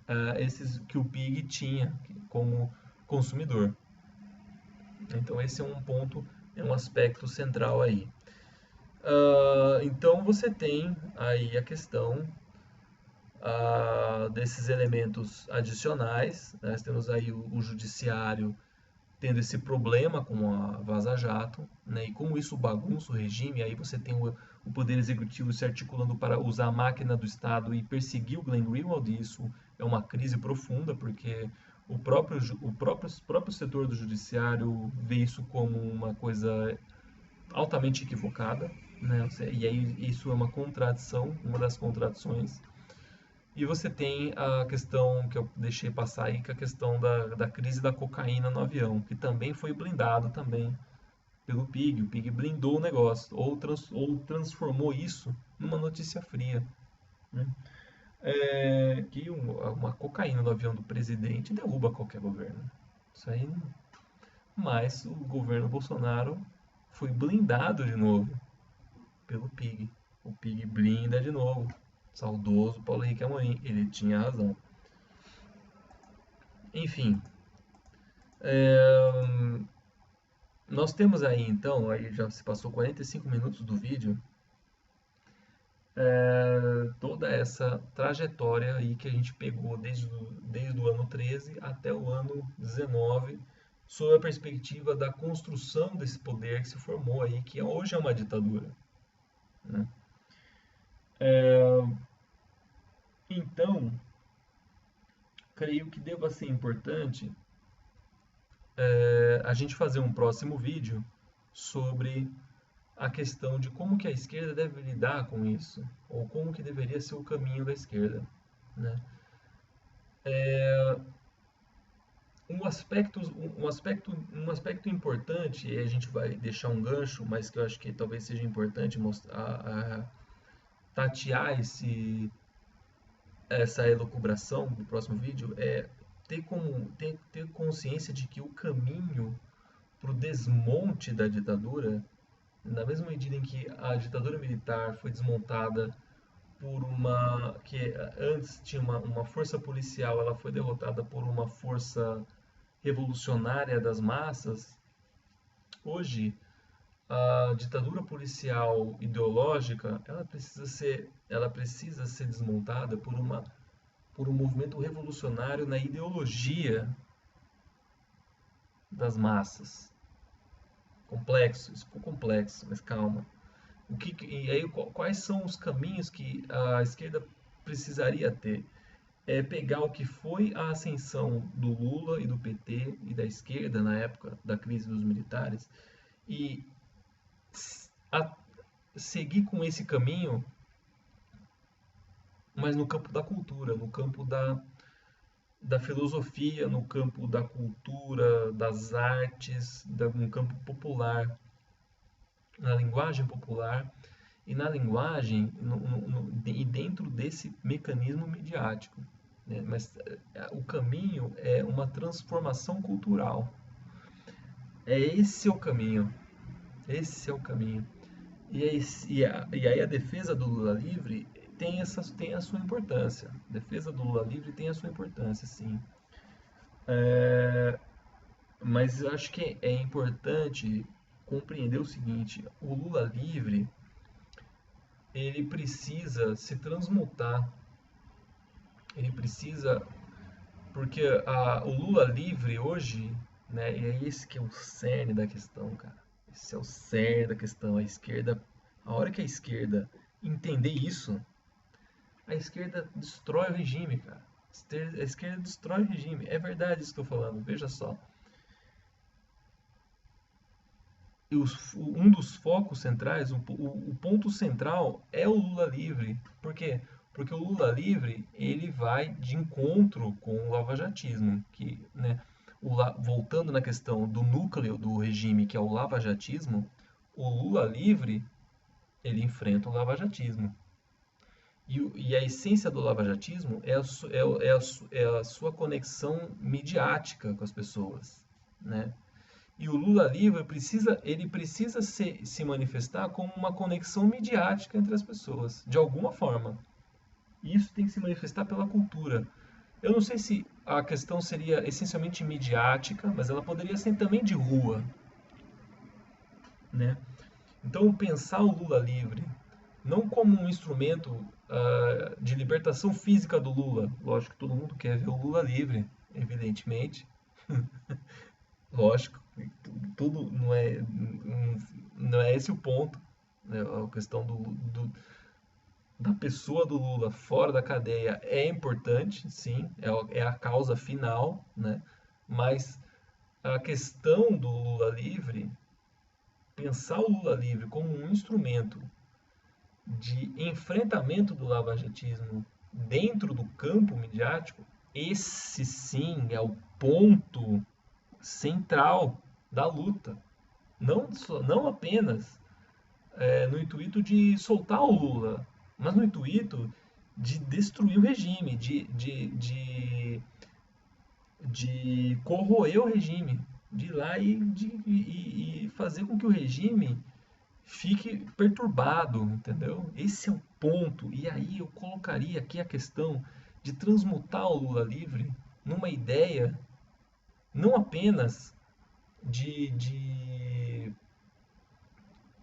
o PIG tinha como consumidor. Então esse é um ponto, é um aspecto central aí. Então você tem aí a questão desses elementos adicionais. Né? Nós temos aí o judiciário tendo esse problema com a Vaza Jato, né? E como isso bagunça o regime, aí você tem o Poder Executivo se articulando para usar a máquina do Estado e perseguir o Glenn Greenwald, e isso é uma crise profunda, porque o próprio setor do judiciário vê isso como uma coisa altamente equivocada, né? E aí isso é uma contradição, uma das contradições. E você tem a questão que eu deixei passar aí, que é a questão da crise da cocaína no avião, que também foi blindado também pelo PIG. O PIG blindou o negócio, ou transformou isso numa notícia fria. Né? Que uma cocaína no avião do presidente derruba qualquer governo. Isso aí. Mas o governo Bolsonaro foi blindado de novo pelo PIG. O PIG blinda de novo. Saudoso Paulo Henrique Amorim. Ele tinha razão. Enfim. Nós temos aí então, aí já se passou 45 minutos do vídeo, toda essa trajetória aí que a gente pegou desde o ano 13 até o ano 19, sob a perspectiva da construção desse poder que se formou aí, que hoje é uma ditadura. Né? Então, creio que deva ser importante a gente fazer um próximo vídeo sobre a questão de como que a esquerda deve lidar com isso, ou como que deveria ser o caminho da esquerda. Né? Um aspecto importante, e a gente vai deixar um gancho, mas que eu acho que talvez seja importante mostrar, tatear essa elucubração do próximo vídeo, é ter consciência de que o caminho para o desmonte da ditadura, na mesma medida em que a ditadura militar foi desmontada por uma que antes tinha uma força policial, ela foi derrotada por uma força revolucionária das massas. Hoje, a ditadura policial ideológica, ela precisa ser desmontada por um movimento revolucionário na ideologia das massas. Complexo, isso ficou complexo, mas calma. E aí, quais são os caminhos que a esquerda precisaria ter? É pegar o que foi a ascensão do Lula e do PT e da esquerda na época da crise dos militares e a, seguir com esse caminho, mas no campo da cultura, no campo da filosofia, no campo da cultura, das artes, no campo popular, na linguagem popular e na linguagem e dentro desse mecanismo midiático. Né? Mas o caminho é uma transformação cultural. Esse é o caminho. Esse é o caminho. E aí a defesa do Lula livre tem a sua importância. A defesa do Lula livre tem a sua importância, sim. Mas eu acho que é importante compreender o seguinte: o Lula livre ele precisa se transmutar, ele precisa, porque o Lula livre hoje, né, e é esse que é o cerne da questão, cara. Esse é o cerne da questão. A hora que a esquerda entender isso, a esquerda destrói o regime, cara. A esquerda destrói o regime. É verdade isso que eu estou falando, veja só. E um dos focos centrais, o ponto central é o Lula livre. Por quê? Porque o Lula livre ele vai de encontro com o lavajatismo, que, né, voltando na questão do núcleo do regime, que é o lavajatismo, o Lula livre ele enfrenta o lavajatismo. E a essência do lavajatismo é a sua conexão midiática com as pessoas, né? E o Lula livre ele precisa se manifestar como uma conexão midiática entre as pessoas, de alguma forma. E isso tem que se manifestar pela cultura. Eu não sei se a questão seria essencialmente midiática, mas ela poderia ser também de rua, né? Então, pensar o Lula livre não como um instrumento de libertação física do Lula. Lógico que todo mundo quer ver o Lula livre, evidentemente. Lógico, tudo não é esse o ponto. Né? A questão da pessoa do Lula fora da cadeia é importante, sim, é a causa final, né? Mas a questão do Lula livre, pensar o Lula livre como um instrumento de enfrentamento do lavajatismo dentro do campo midiático, esse sim é o ponto central da luta. Não apenas no intuito de soltar o Lula, mas no intuito de destruir o regime, de corroer o regime, de ir lá e fazer com que o regime fique perturbado, entendeu? Esse é o ponto. E aí eu colocaria aqui a questão de transmutar o Lula livre numa ideia não apenas de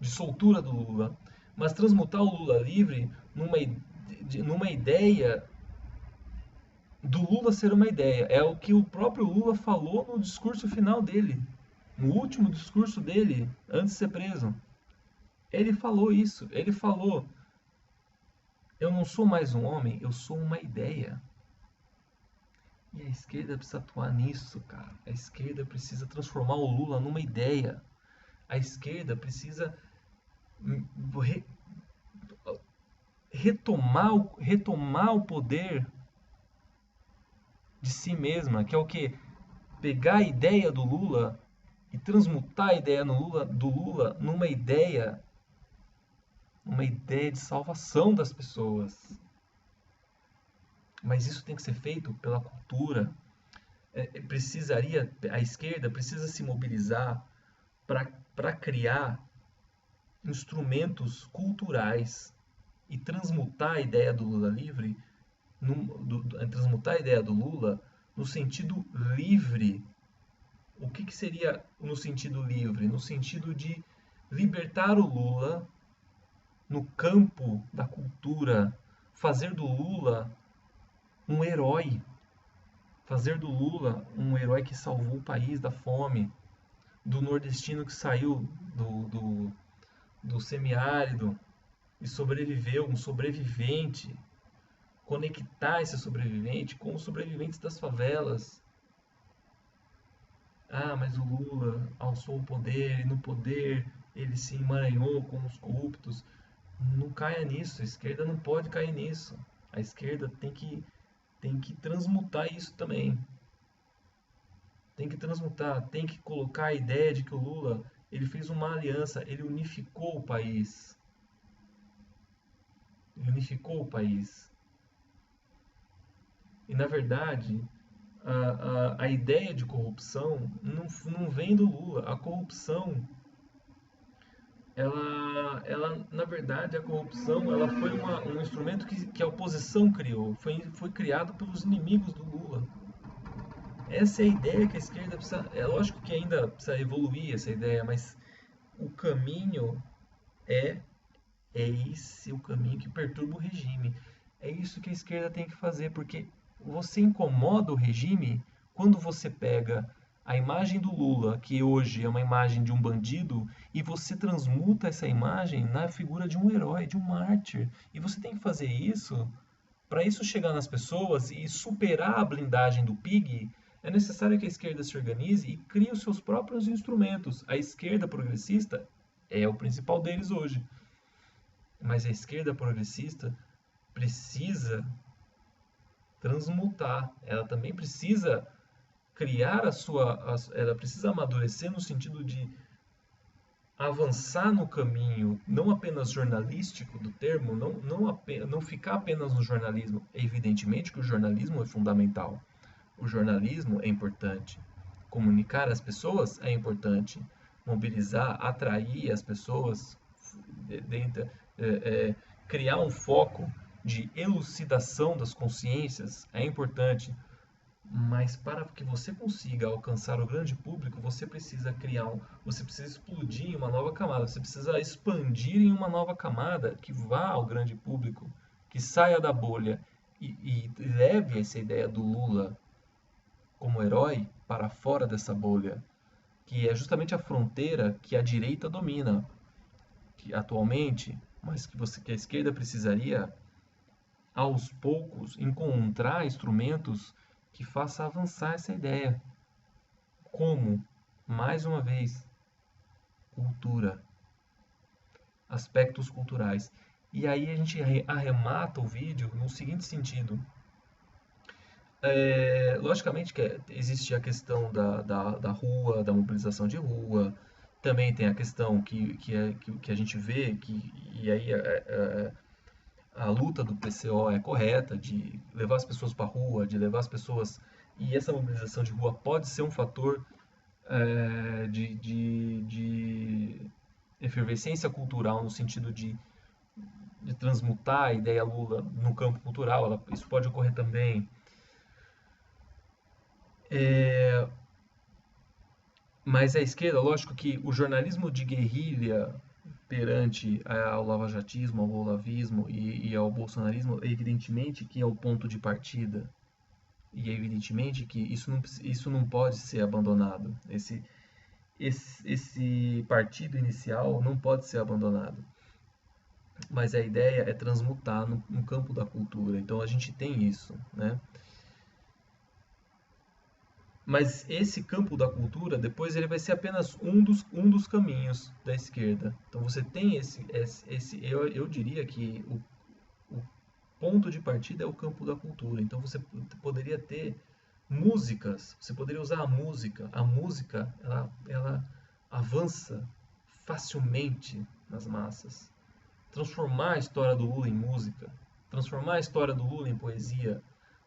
soltura do Lula, mas transmutar o Lula livre numa ideia do Lula ser uma ideia. É o que o próprio Lula falou no discurso final dele, no último discurso dele, antes de ser preso. Ele falou isso. Ele falou: eu não sou mais um homem, eu sou uma ideia. E a esquerda precisa atuar nisso, cara. A esquerda precisa transformar o Lula numa ideia. A esquerda precisa retomar o poder de si mesma, que é o quê? Pegar a ideia do Lula e transmutar a ideia do Lula uma ideia de salvação das pessoas. Mas isso tem que ser feito pela cultura. A esquerda precisa se mobilizar para criar instrumentos culturais e transmutar a ideia do Lula livre, transmutar a ideia do Lula no sentido livre. O que seria no sentido livre? No sentido de libertar o Lula no campo da cultura, fazer do Lula um herói, fazer do Lula um herói que salvou o país da fome, do nordestino que saiu do semiárido e sobreviveu, um sobrevivente, conectar esse sobrevivente com os sobreviventes das favelas. Ah, mas o Lula alçou o poder e no poder ele se emaranhou com os corruptos. Não caia nisso, a esquerda não pode cair nisso. A esquerda tem que transmutar isso também. Tem que transmutar, tem que colocar a ideia de que o Lula ele fez uma aliança, ele unificou o país. Ele unificou o país. E na verdade, a ideia de corrupção não vem do Lula. A corrupção, na verdade, a corrupção ela foi um instrumento que a oposição criou. Foi criado pelos inimigos do Lula. Essa é a ideia que a esquerda precisa. É lógico que ainda precisa evoluir essa ideia, mas o caminho é, é esse o caminho que perturba o regime. É isso que a esquerda tem que fazer, porque você incomoda o regime quando você pega a imagem do Lula, que hoje é uma imagem de um bandido, e você transmuta essa imagem na figura de um herói, de um mártir. E você tem que fazer isso. Para isso chegar nas pessoas e superar a blindagem do PIG, é necessário que a esquerda se organize e crie os seus próprios instrumentos. A esquerda progressista é o principal deles hoje. Mas a esquerda progressista precisa transmutar. Ela também precisa criar ela precisa amadurecer no sentido de avançar no caminho não apenas jornalístico do termo, não ficar apenas no jornalismo. Evidentemente que o jornalismo é fundamental. O jornalismo é importante. Comunicar às pessoas é importante. Mobilizar, atrair as pessoas, dentro, criar um foco de elucidação das consciências é importante. Mas para que você consiga alcançar o grande público, você precisa explodir em uma nova camada, você precisa expandir em uma nova camada que vá ao grande público, que saia da bolha e leve essa ideia do Lula como herói para fora dessa bolha, que é justamente a fronteira que a direita domina, que atualmente, mas que a esquerda precisaria aos poucos encontrar instrumentos que faça avançar essa ideia. Como? Mais uma vez, cultura, aspectos culturais. E aí a gente arremata o vídeo no seguinte sentido. Logicamente que existe a questão da rua, da mobilização de rua, também tem a questão que a gente vê, e aí a luta do PCO é correta, de levar as pessoas para a rua, de levar as pessoas. E essa mobilização de rua pode ser um fator de efervescência cultural, no sentido de transmutar a ideia Lula no campo cultural. Isso pode ocorrer também. Mas a esquerda, lógico que o jornalismo de guerrilha perante ao lavajatismo, ao olavismo e ao bolsonarismo, evidentemente que é o ponto de partida. E é evidentemente que isso não pode ser abandonado. Esse partido inicial não pode ser abandonado. Mas a ideia é transmutar no campo da cultura. Então a gente tem isso, né? Mas esse campo da cultura, depois ele vai ser apenas um dos caminhos da esquerda. Então você tem eu diria que o ponto de partida é o campo da cultura. Então você poderia ter Músicas, você poderia usar a música. A música, ela avança facilmente nas massas. Transformar a história do Lula em música, transformar a história do Lula em poesia,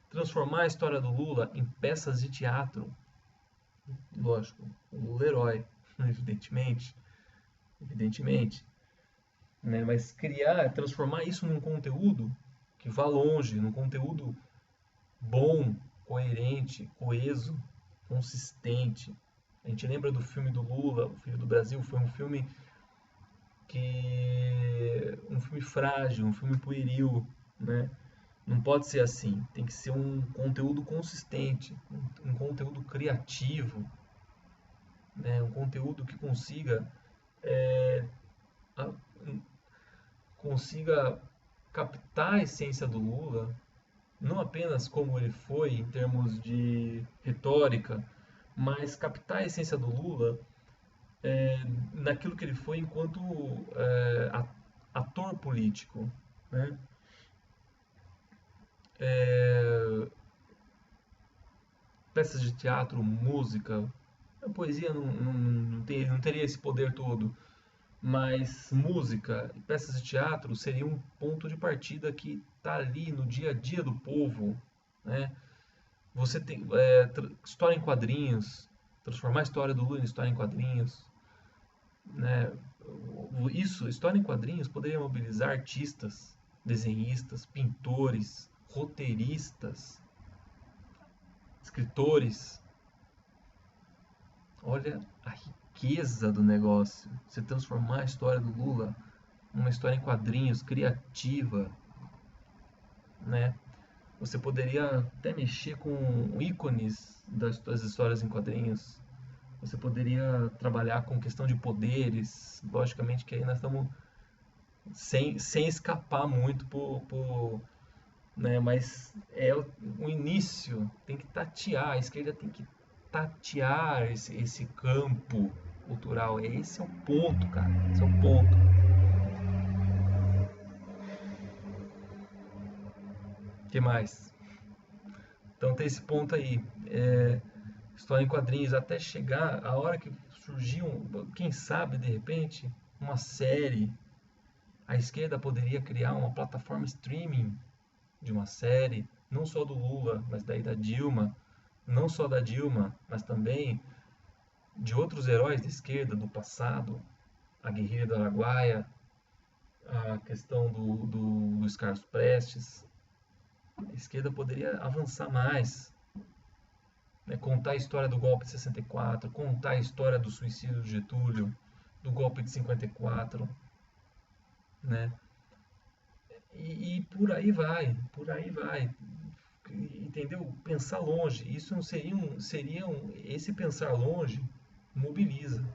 transformar a história do Lula em peças de teatro. Lógico, o Lula herói, evidentemente, evidentemente, né? Mas criar, transformar isso num conteúdo que vá longe, num conteúdo bom, coerente, coeso, consistente. A gente lembra do filme do Lula, O Filho do Brasil, foi um filme frágil, um filme pueril, né? Não pode ser assim. Tem que ser um conteúdo consistente, um conteúdo criativo, né? Um conteúdo que é, a- consiga captar a essência do Lula, não apenas como ele foi em termos de retórica, mas captar a essência do Lula naquilo que ele foi enquanto ator político, né? É, peças de teatro, música, a poesia não teria esse poder todo, mas música e peças de teatro seria um ponto de partida que está ali no dia a dia do povo, né? Você tem história em quadrinhos, transformar a história do Lula em história em quadrinhos, né? Isso, história em quadrinhos poderia mobilizar artistas, desenhistas, pintores, roteiristas, escritores. Olha a riqueza do negócio. Você transformar a história do Lula numa história em quadrinhos criativa, né? Você poderia até mexer com ícones das histórias em quadrinhos. Você poderia trabalhar com questão de poderes. Logicamente que aí nós estamos sem escapar muito né? Mas é o início, tem que tatear, a esquerda tem que tatear esse campo cultural. Esse é o ponto, cara. Esse é o ponto. O que mais? Então tem esse ponto aí. História em quadrinhos, até chegar a hora que surgiu, quem sabe, de repente, uma série. A esquerda poderia criar uma plataforma streaming de uma série, não só do Lula, mas daí da Dilma, não só da Dilma, mas também de outros heróis da esquerda do passado, a guerrilha do Araguaia, a questão do Luiz Carlos Prestes. A esquerda poderia avançar mais, né? Contar a história do golpe de 64, contar a história do suicídio de Getúlio, do golpe de 54, né? E por aí vai, entendeu? Pensar longe, isso não esse pensar longe mobiliza.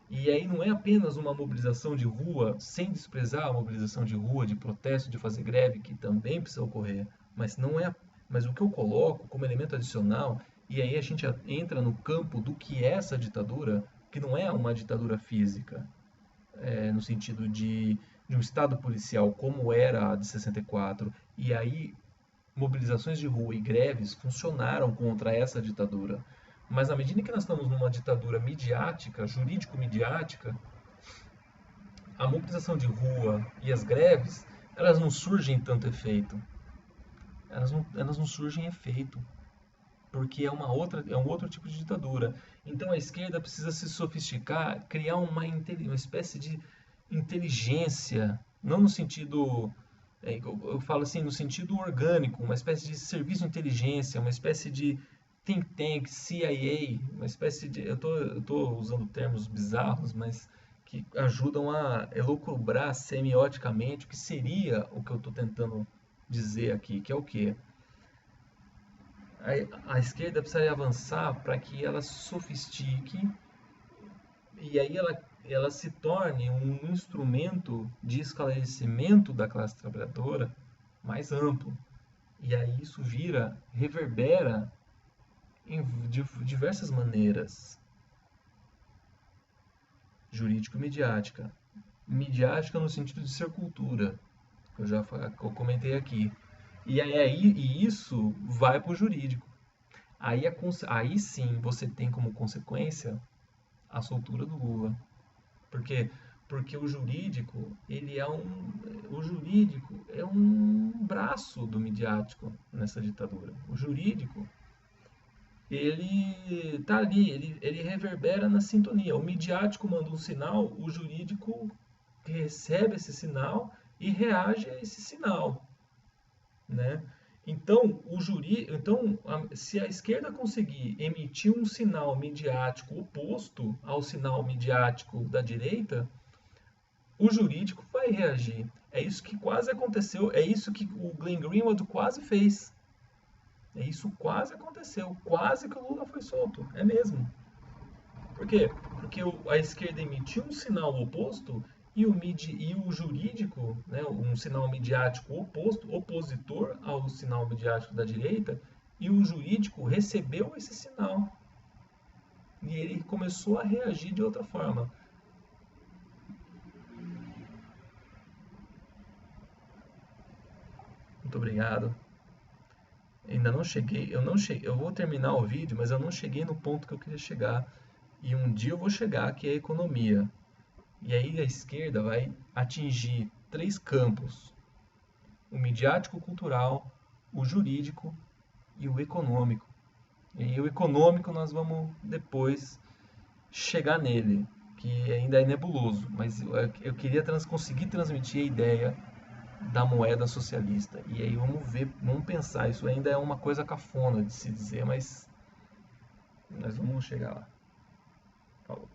E aí não é apenas uma mobilização de rua, sem desprezar a mobilização de rua, de protesto, de fazer greve, que também precisa ocorrer, mas não é, mas o que eu coloco como elemento adicional, e aí a gente entra no campo do que é essa ditadura, que não é uma ditadura física, no sentido de um estado policial como era a de 64, e aí mobilizações de rua e greves funcionaram contra essa ditadura. Mas à medida que nós estamos numa ditadura midiática, jurídico-midiática, a mobilização de rua e as greves, elas não surgem em tanto efeito. Elas não surgem em efeito, porque é um outro tipo de ditadura. Então a esquerda precisa se sofisticar, criar uma espécie de inteligência, não no sentido, eu falo assim, no sentido orgânico, uma espécie de serviço de inteligência, uma espécie de think tank, CIA, uma espécie de, eu tô usando termos bizarros, mas que ajudam a elucubrar semioticamente o que seria o que eu estou tentando dizer aqui, que é o quê? A esquerda precisaria avançar para que ela sofistique e aí ela se torne um instrumento de esclarecimento da classe trabalhadora mais amplo. E aí isso reverbera de diversas maneiras. Jurídico-midiática. Midiática no sentido de ser cultura, que eu já comentei aqui. E isso vai para o jurídico. Aí sim você tem como consequência a soltura do Lula. Por quê? Porque o jurídico é um braço do midiático nessa ditadura. O jurídico, ele tá ali, ele reverbera na sintonia. O midiático manda um sinal, o jurídico recebe esse sinal e reage a esse sinal, né? Se a esquerda conseguir emitir um sinal midiático oposto ao sinal midiático da direita, o jurídico vai reagir. É isso que quase aconteceu, é isso que o Glenn Greenwald quase fez. É isso quase aconteceu, quase que o Lula foi solto, é mesmo. Por quê? Porque a esquerda emitiu um sinal oposto e o jurídico, né, um sinal midiático oposto, opositor ao sinal midiático da direita, e o jurídico recebeu esse sinal. E ele começou a reagir de outra forma. Muito obrigado. Ainda não cheguei, eu não cheguei, eu vou terminar o vídeo, mas eu não cheguei no ponto que eu queria chegar. E um dia eu vou chegar, que é a economia. E aí a esquerda vai atingir três campos: o midiático-cultural, o jurídico e o econômico. E o econômico nós vamos depois chegar nele, que ainda é nebuloso, mas eu queria conseguir transmitir a ideia da moeda socialista. E aí vamos ver, vamos pensar, isso ainda é uma coisa cafona de se dizer, mas nós vamos chegar lá. Falou.